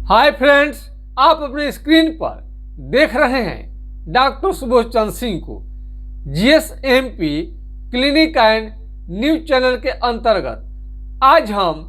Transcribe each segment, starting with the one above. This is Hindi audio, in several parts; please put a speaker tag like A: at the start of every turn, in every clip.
A: हाय फ्रेंड्स, आप अपने स्क्रीन पर देख रहे हैं डॉक्टर सुबोध चंद्र सिंह को। GSMP clinic and news channel के अंतर्गत आज हम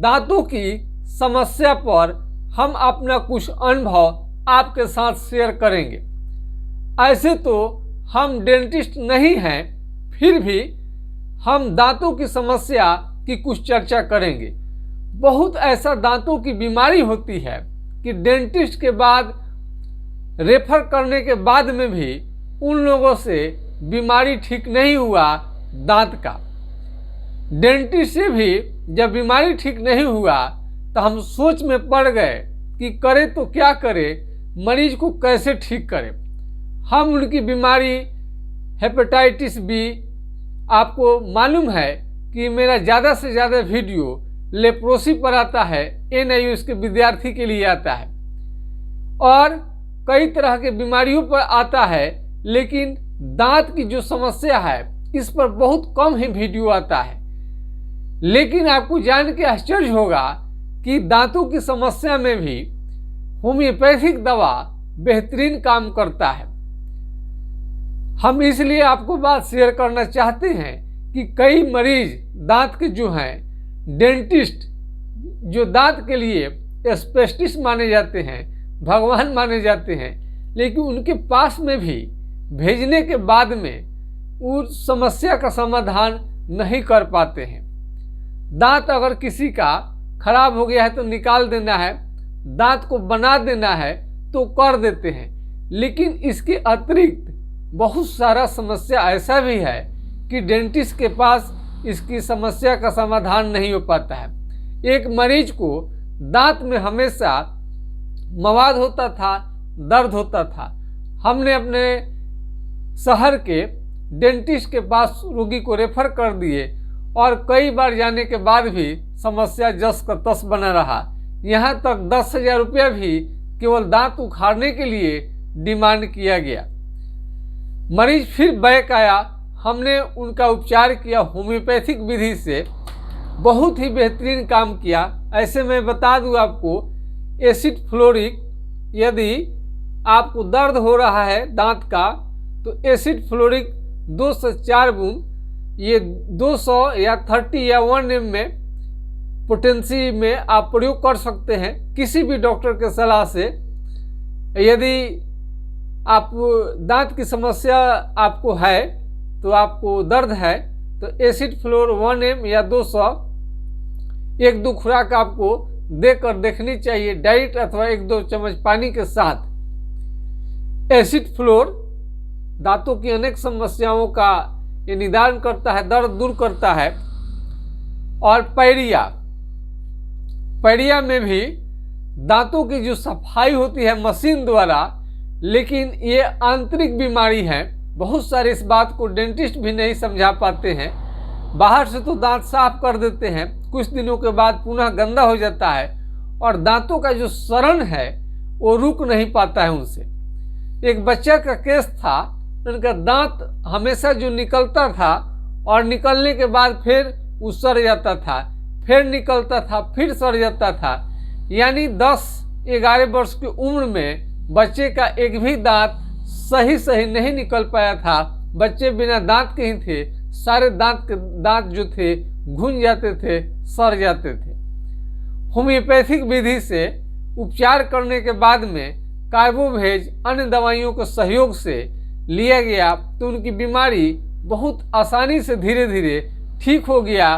A: दांतों की समस्या पर हम अपना कुछ अनुभव आपके साथ शेयर करेंगे। ऐसे तो हम डेंटिस्ट नहीं हैं, फिर भी हम दांतों की समस्या की कुछ चर्चा करेंगे। बहुत ऐसा दांतों की बीमारी होती है कि डेंटिस्ट के बाद रेफर करने के बाद में भी उन लोगों से बीमारी ठीक नहीं हुआ दांत का। डेंटिस्ट से भी जब बीमारी ठीक नहीं हुआ तो हम सोच में पड़ गए कि करें तो क्या करें, मरीज को कैसे ठीक करें। हम उनकी बीमारी हेपेटाइटिस बी, आपको मालूम है कि मेरा ज़्यादा से ज़्यादा वीडियो लेप्रोसी पर आता है, NIOS के विद्यार्थी के लिए आता है, और कई तरह के बीमारियों पर आता है, लेकिन दांत की जो समस्या है इस पर बहुत कम ही वीडियो आता है। लेकिन आपको जान के आश्चर्य होगा कि दांतों की समस्या में भी होम्योपैथिक दवा बेहतरीन काम करता है। हम इसलिए आपको बात शेयर करना चाहते हैं कि कई मरीज दांत के जो हैं, डेंटिस्ट जो दांत के लिए स्पेशलिस्ट माने जाते हैं, भगवान माने जाते हैं, लेकिन उनके पास में भी भेजने के बाद में उस समस्या का समाधान नहीं कर पाते हैं। दांत अगर किसी का खराब हो गया है तो निकाल देना है, दांत को बना देना है तो कर देते हैं, लेकिन इसके अतिरिक्त बहुत सारा समस्या ऐसा भी है कि डेंटिस्ट के पास इसकी समस्या का समाधान नहीं हो पाता है। एक मरीज को दांत में हमेशा मवाद होता था, दर्द होता था। हमने अपने शहर के डेंटिस्ट के पास रोगी को रेफर कर दिए और कई बार जाने के बाद भी समस्या जस का तस बना रहा। यहाँ तक 10,000 रुपया भी केवल दांत उखाड़ने के लिए डिमांड किया गया। मरीज फिर बैक आया, हमने उनका उपचार किया होम्योपैथिक विधि से, बहुत ही बेहतरीन काम किया। ऐसे मैं बता दूं आपको, एसिड फ्लोरिक, यदि आपको दर्द हो रहा है दांत का तो एसिड फ्लोरिक 2 से 4 बूंद, ये 200 या 30 या 1 ml में पोटेंसी में आप प्रयोग कर सकते हैं किसी भी डॉक्टर के सलाह से। यदि आप दांत की समस्या आपको है तो आपको दर्द है तो एसिड फ्लोर 1 ml या 200 1-2 खुराक आपको देकर देखनी चाहिए, डाइट अथवा 1-2 चम्मच पानी के साथ। एसिड फ्लोर दांतों की अनेक समस्याओं का ये निदान करता है, दर्द दूर करता है। और पैडिया में भी दांतों की जो सफाई होती है मशीन द्वारा, लेकिन ये आंतरिक बीमारी है। बहुत सारे इस बात को डेंटिस्ट भी नहीं समझा पाते हैं। बाहर से तो दांत साफ कर देते हैं, कुछ दिनों के बाद पुनः गंदा हो जाता है और दांतों का जो सड़न है वो रुक नहीं पाता है उनसे। एक बच्चा का केस था, उनका दांत हमेशा जो निकलता था और निकलने के बाद फिर वो सड़ जाता था, फिर निकलता था, फिर सड़ जाता था। यानी 10-11 वर्ष की उम्र में बच्चे का एक भी दांत सही नहीं निकल पाया था। बच्चे बिना दांत के ही थे, सारे दांत जो थे घुन जाते थे, सड़ जाते थे। होम्योपैथिक विधि से उपचार करने के बाद में कार्बोवेज अन्य दवाइयों के सहयोग से लिया गया तो उनकी बीमारी बहुत आसानी से धीरे धीरे ठीक हो गया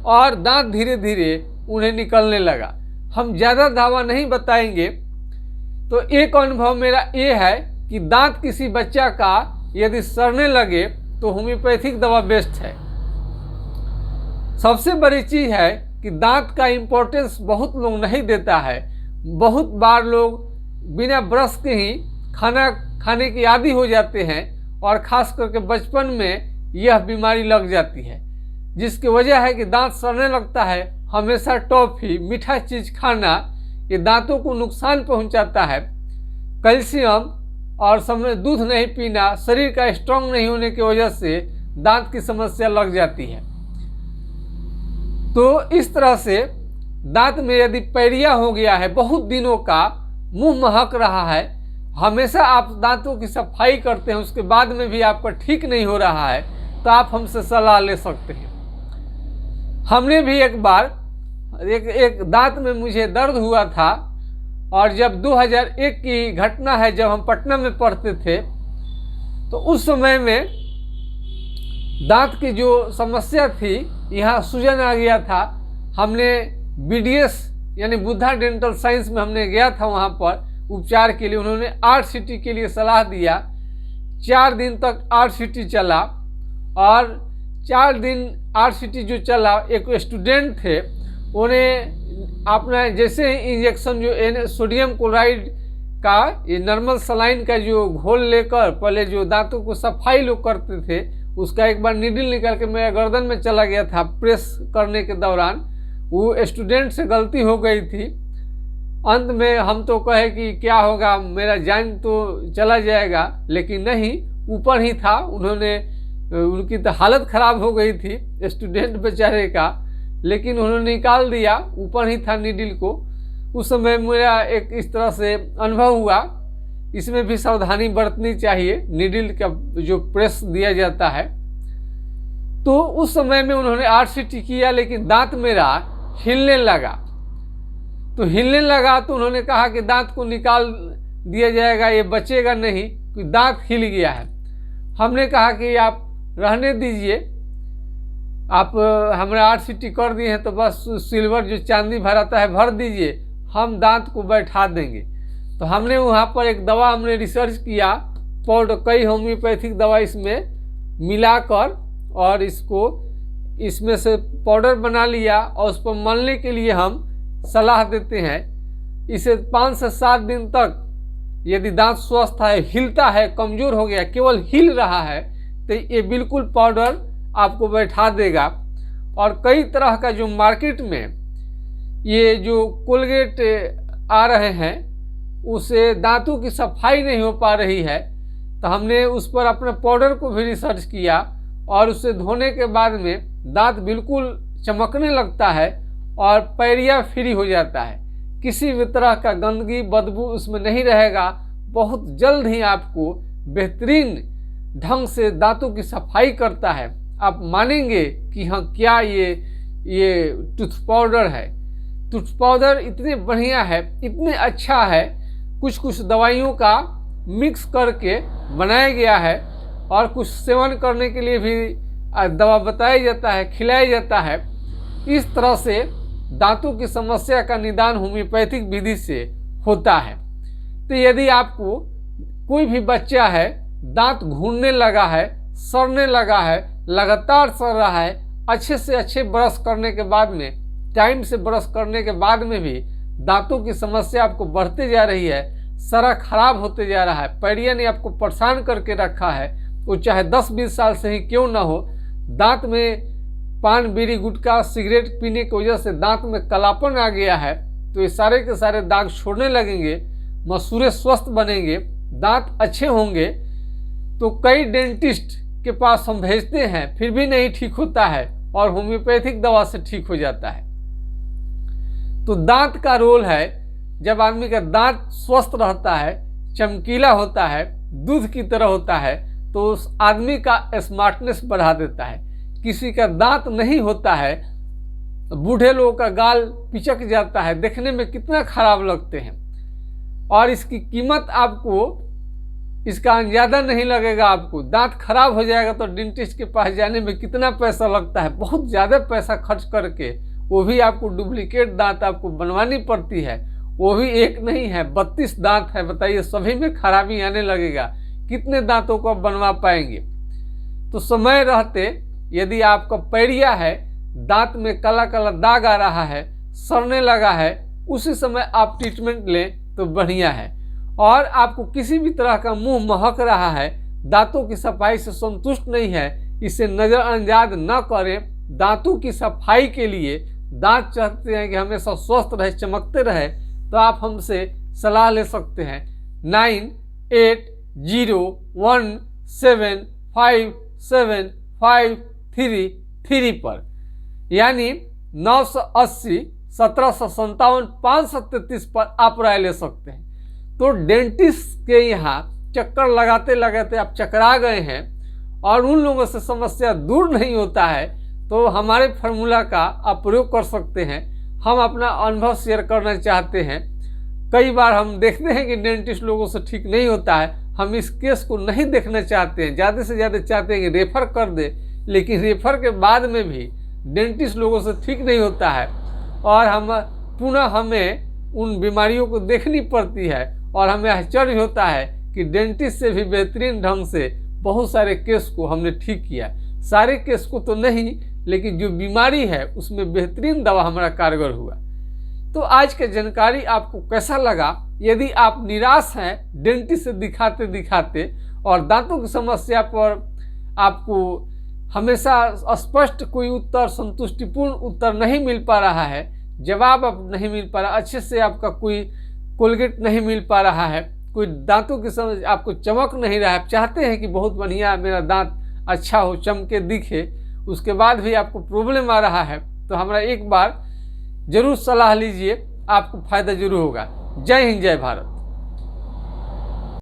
A: और दांत धीरे धीरे उन्हें निकलने लगा। हम ज़्यादा दावा नहीं बताएंगे। तो एक अनुभव मेरा ये है कि दांत किसी बच्चा का यदि सड़ने लगे तो होम्योपैथिक दवा बेस्ट है। सबसे बड़ी चीज़ है कि दांत का इम्पोर्टेंस बहुत लोग नहीं देता है। बहुत बार लोग बिना ब्रश के ही खाना खाने की आदी हो जाते हैं और ख़ास करके बचपन में यह बीमारी लग जाती है, जिसकी वजह है कि दांत सड़ने लगता है। हमेशा टॉफ़ी, मीठा चीज़ खाना ये दांतों को नुकसान पहुंचाता है। कैल्शियम और समय दूध नहीं पीना, शरीर का स्ट्रांग नहीं होने की वजह से दांत की समस्या लग जाती है। तो इस तरह से दांत में यदि पैरिया हो गया है, बहुत दिनों का मुंह महक रहा है, हमेशा आप दांतों की सफाई करते हैं, उसके बाद में भी आपका ठीक नहीं हो रहा है, तो आप हमसे सलाह ले सकते हैं। हमने भी एक बार एक दांत में मुझे दर्द हुआ था, और जब 2001 की घटना है, जब हम पटना में पढ़ते थे, तो उस समय में दांत की जो समस्या थी, यहाँ सूजन आ गया था। हमने BDS यानी बुद्धा डेंटल साइंस में हमने गया था वहाँ पर उपचार के लिए। उन्होंने RCT के लिए सलाह दिया। 4 दिन तक RCT चला, और 4 दिन RCT जो चला, एक स्टूडेंट थे, उन्हें अपना जैसे ही इंजेक्शन जो सोडियम क्लोराइड का, ये नॉर्मल सलाइन का जो घोल लेकर पहले जो दांतों को सफाई लोग करते थे, उसका एक बार नीडल निकाल के मेरा गर्दन में चला गया था प्रेस करने के दौरान। वो स्टूडेंट से गलती हो गई थी। अंत में हम तो कहे कि क्या होगा, मेरा जान तो चला जाएगा, लेकिन नहीं, ऊपर ही था। उनकी तो हालत ख़राब हो गई थी स्टूडेंट बेचारे का, लेकिन उन्होंने निकाल दिया, ऊपर ही था नीडल को। उस समय मेरा एक इस तरह से अनुभव हुआ। इसमें भी सावधानी बरतनी चाहिए, नीडल का जो प्रेस दिया जाता है। तो उस समय में उन्होंने RCT किया, लेकिन दांत मेरा हिलने लगा। तो उन्होंने कहा कि दांत को निकाल दिया जाएगा, ये बचेगा नहीं, कि दांत हिल गया है। हमने कहा कि आप रहने दीजिए, आप हमारा RCT कर दिए हैं, तो बस सिल्वर जो चांदी भराता है भर दीजिए, हम दांत को बैठा देंगे। तो हमने वहाँ पर एक दवा हमने रिसर्च किया, पाउडर, कई होम्योपैथिक दवा इसमें मिलाकर, और इसमें से पाउडर बना लिया, और उस पर मलने के लिए हम सलाह देते हैं। इसे 5 से 7 दिन तक यदि दांत स्वस्थ है, हिलता है, कमज़ोर हो गया, केवल हिल रहा है, तो ये बिल्कुल पाउडर आपको बैठा देगा। और कई तरह का जो मार्केट में ये जो कोलगेट आ रहे हैं, उसे दांतों की सफाई नहीं हो पा रही है, तो हमने उस पर अपने पाउडर को भी रिसर्च किया, और उसे धोने के बाद में दांत बिल्कुल चमकने लगता है और पैरिया फ्री हो जाता है। किसी भी तरह का गंदगी, बदबू उसमें नहीं रहेगा। बहुत जल्द ही आपको बेहतरीन ढंग से दांतों की सफाई करता है। आप मानेंगे कि हाँ, क्या ये टूथ पाउडर है। टूथ पाउडर इतने बढ़िया है, इतने अच्छा है, कुछ दवाइयों का मिक्स करके बनाया गया है, और कुछ सेवन करने के लिए भी दवा बताया जाता है, खिलाया जाता है। इस तरह से दांतों की समस्या का निदान होम्योपैथिक विधि से होता है। तो यदि आपको कोई भी बच्चा है, दांत घूरने लगा है, सड़ने लगा है, लगातार सड़ रहा है, अच्छे से अच्छे ब्रश करने के बाद में, टाइम से ब्रश करने के बाद में भी दांतों की समस्या आपको बढ़ते जा रही है, सारा खराब होते जा रहा है, पैरिया ने आपको परेशान करके रखा है, वो चाहे 10-20 साल से ही क्यों ना हो, दांत में पान, बीड़ी, गुटखा, सिगरेट पीने की वजह से दांत में कालापन आ गया है, तो ये सारे के सारे दाग छोड़ने लगेंगे, मसूड़े स्वस्थ बनेंगे, दांत अच्छे होंगे। तो कई डेंटिस्ट के पास हम भेजते हैं, फिर भी नहीं ठीक होता है, और होम्योपैथिक दवा से ठीक हो जाता है। तो दांत का रोल है, जब आदमी का दांत स्वस्थ रहता है, चमकीला होता है, दूध की तरह होता है, तो उस आदमी का स्मार्टनेस बढ़ा देता है। किसी का दांत नहीं होता है, बूढ़े लोगों का गाल पिचक जाता है, देखने में कितना खराब लगते हैं, और इसकी कीमत आपको, इसका अंदाजा नहीं लगेगा। आपको दांत खराब हो जाएगा तो डेंटिस्ट के पास जाने में कितना पैसा लगता है, बहुत ज़्यादा पैसा खर्च करके, वो भी आपको डुप्लीकेट दांत आपको बनवानी पड़ती है। वो भी एक नहीं है, 32 दांत है, बताइए, सभी में खराबी आने लगेगा, कितने दांतों को बनवा पाएंगे। तो समय रहते यदि आपका पैरिया है, दांत में काला काला दाग आ रहा है, सड़ने लगा है, उसी समय आप ट्रीटमेंट लें तो बढ़िया है। और आपको किसी भी तरह का मुंह महक रहा है, दांतों की सफाई से संतुष्ट नहीं है, इसे नज़रअंदाज न करें। दांतों की सफाई के लिए, दांत चाहते हैं कि हमेशा स्वस्थ रहे, चमकते रहे, तो आप हमसे सलाह ले सकते हैं 9801757533 पर, यानी 980 1757 533 पर आप राय ले सकते हैं। तो डेंटिस्ट के यहाँ चक्कर लगाते लगाते आप चकरा गए हैं और उन लोगों से समस्या दूर नहीं होता है, तो हमारे फार्मूला का आप प्रयोग कर सकते हैं। हम अपना अनुभव शेयर करना चाहते हैं। कई बार हम देखते हैं कि डेंटिस्ट लोगों से ठीक नहीं होता है, हम इस केस को नहीं देखना चाहते हैं, ज़्यादा से ज़्यादा चाहते हैं कि रेफ़र कर दे, लेकिन रेफ़र के बाद में भी डेंटिस्ट लोगों से ठीक नहीं होता है और हमें उन बीमारियों को देखनी पड़ती है और हमें आश्चर्य होता है कि डेंटिस्ट से भी बेहतरीन ढंग से बहुत सारे केस को हमने ठीक किया। सारे केस को तो नहीं, लेकिन जो बीमारी है उसमें बेहतरीन दवा हमारा कारगर हुआ। तो आज की जानकारी आपको कैसा लगा? यदि आप निराश हैं डेंटिस्ट से दिखाते दिखाते और दांतों की समस्या पर आपको हमेशा स्पष्ट कोई उत्तर, संतुष्टिपूर्ण उत्तर नहीं मिल पा रहा है, जवाब अब नहीं मिल पा रहा, अच्छे से आपका कोई कोलगेट नहीं मिल पा रहा है, कोई दांतों की समझ आपको चमक नहीं रहा है, आप चाहते हैं कि बहुत बढ़िया मेरा दांत अच्छा हो, चमके दिखे, उसके बाद भी आपको प्रॉब्लम आ रहा है, तो हमारा एक बार जरूर सलाह लीजिए, आपको फ़ायदा जरूर होगा। जय हिंद, जय भारत।